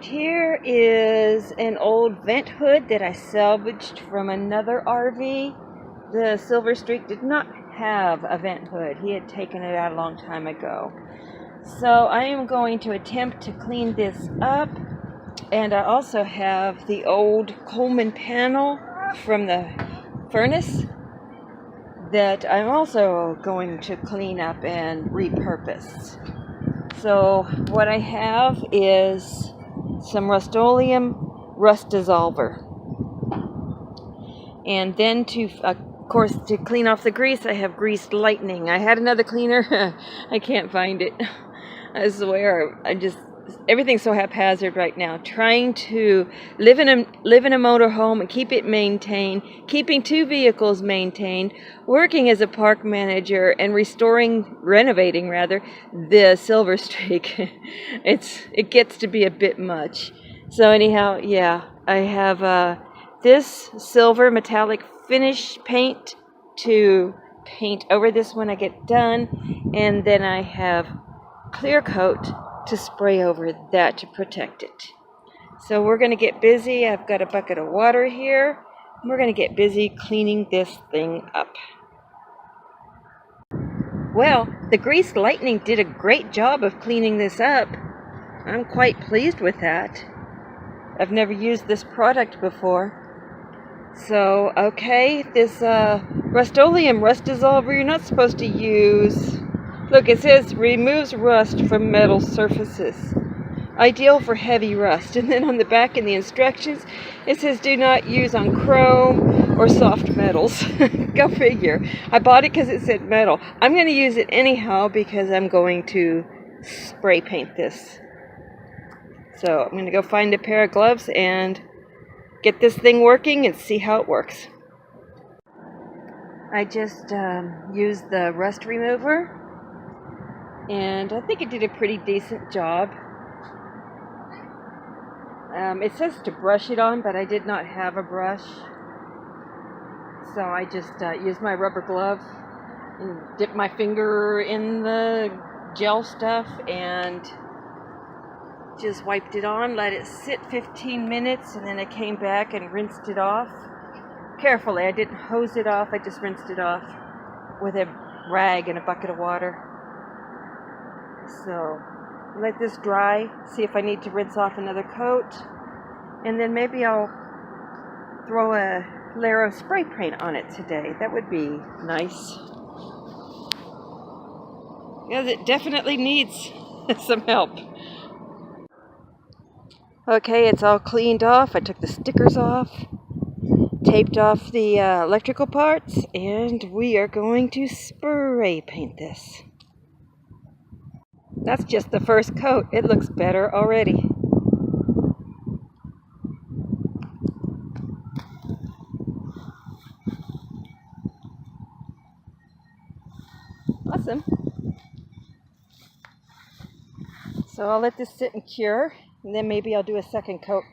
Right here is an old vent hood that I salvaged from another RV. The Silver Streak did not have a vent hood. He had taken it out a long time ago. So I am going to attempt to clean this up. And I also have the old Coleman panel from the furnace that I'm also going to clean up and repurpose. So what I have is some Rust-Oleum rust dissolver. And then of course, to clean off the grease, I have Greased Lightning. I had another cleaner. I can't find it. I swear, everything's so haphazard right now. Trying to live in a motorhome and keep it maintained, keeping 2 vehicles maintained, working as a park manager, and renovating the Silver Streak. It gets to be a bit much. So anyhow, yeah, I have this silver metallic finish paint to paint over this when I get done, and then I have clear coat to spray over that to protect it. So we're going to get busy. I've got a bucket of water here. We're going to get busy cleaning this thing up. Well, the Greased Lightning did a great job of cleaning this up. I'm quite pleased with that. I've never used this product before. So, okay, this Rust-Oleum rust dissolver you're not supposed to use. Look, it says removes rust from metal surfaces. Ideal for heavy rust. And then on the back in the instructions, it says do not use on chrome or soft metals. Go figure. I bought it because it said metal. I'm going to use it anyhow because I'm going to spray paint this. So I'm going to go find a pair of gloves and get this thing working and see how it works. I just used the rust remover. And I think it did a pretty decent job. It says to brush it on, but I did not have a brush. So I just used my rubber glove and dipped my finger in the gel stuff and just wiped it on, let it sit 15 minutes, and then I came back and rinsed it off. Carefully, I didn't hose it off, I just rinsed it off with a rag and a bucket of water. So, let this dry, see if I need to rinse off another coat, and then maybe I'll throw a layer of spray paint on it today. That would be nice. Because it definitely needs some help. Okay, it's all cleaned off. I took the stickers off, taped off the electrical parts, and we are going to spray paint this. That's just the first coat. It looks better already. Awesome. So I'll let this sit and cure, and then maybe I'll do a second coat.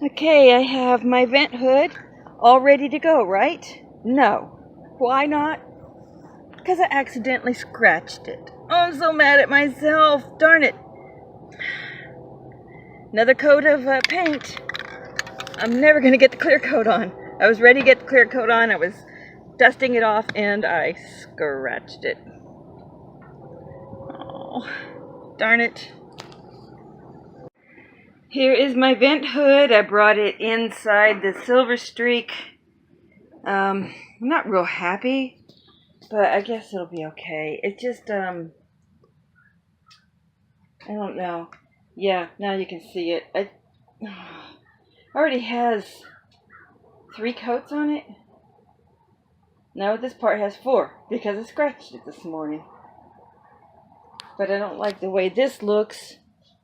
Okay, I have my vent hood all ready to go, right? No. Why not? Because I accidentally scratched it. Oh, I'm so mad at myself. Darn it. Another coat of paint. I'm never going to get the clear coat on. I was ready to get the clear coat on. I was dusting it off and I scratched it. Oh, darn it. Here is my vent hood. I brought it inside the Silver Streak. I'm not real happy, but I guess it'll be okay. It just, I don't know. Yeah, now you can see it. It already has 3 coats on it. No, this part has 4 because I scratched it this morning. But I don't like the way this looks.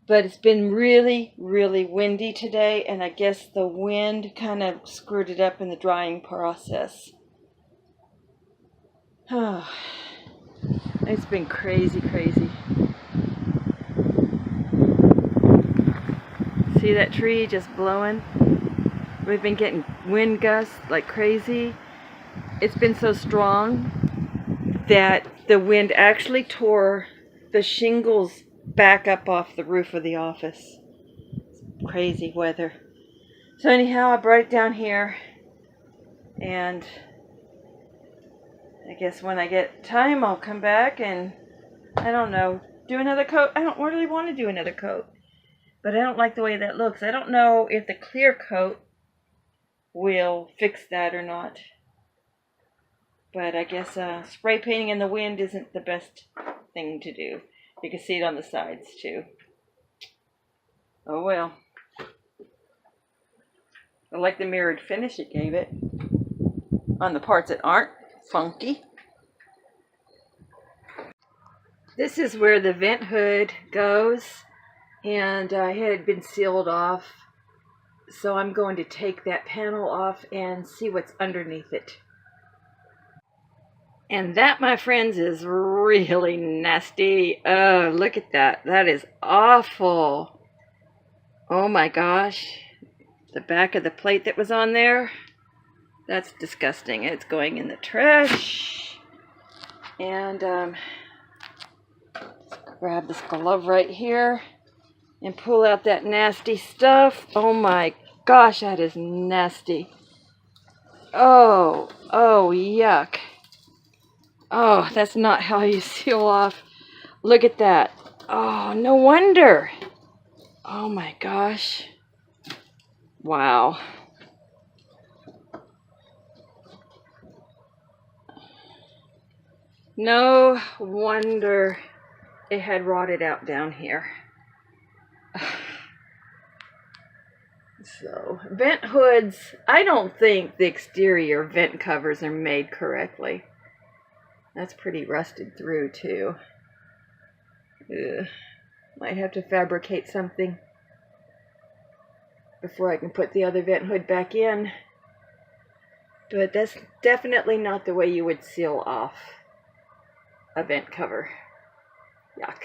But it's been really, really windy today, and I guess the wind kind of screwed it up in the drying process. Oh, it's been crazy, crazy. See that tree just blowing? We've been getting wind gusts like crazy. It's been so strong that the wind actually tore the shingles back up off the roof of the office. Crazy weather. So anyhow, I brought it down here, and I guess when I get time, I'll come back and, I don't know, do another coat. I don't really want to do another coat, but I don't like the way that looks. I don't know if the clear coat will fix that or not. But I guess spray painting in the wind isn't the best thing to do. You can see it on the sides too. Oh well. I like the mirrored finish it gave it on the parts that aren't funky. This is where the vent hood goes, and it had been sealed off. So I'm going to take that panel off and see what's underneath it. And that, my friends, is really nasty. Oh, look at that. That is awful. Oh my gosh. The back of the plate that was on there. That's disgusting. It's going in the trash. And grab this glove right here and pull out that nasty stuff. Oh my gosh, that is nasty. Oh, yuck. Oh, that's not how you seal off. Look at that. Oh, no wonder. Oh my gosh. Wow. No wonder it had rotted out down here. So, vent hoods, I don't think the exterior vent covers are made correctly. That's pretty rusted through too. Ugh. Might have to fabricate something before I can put the other vent hood back in. But that's definitely not the way you would seal off a vent cover. Yuck.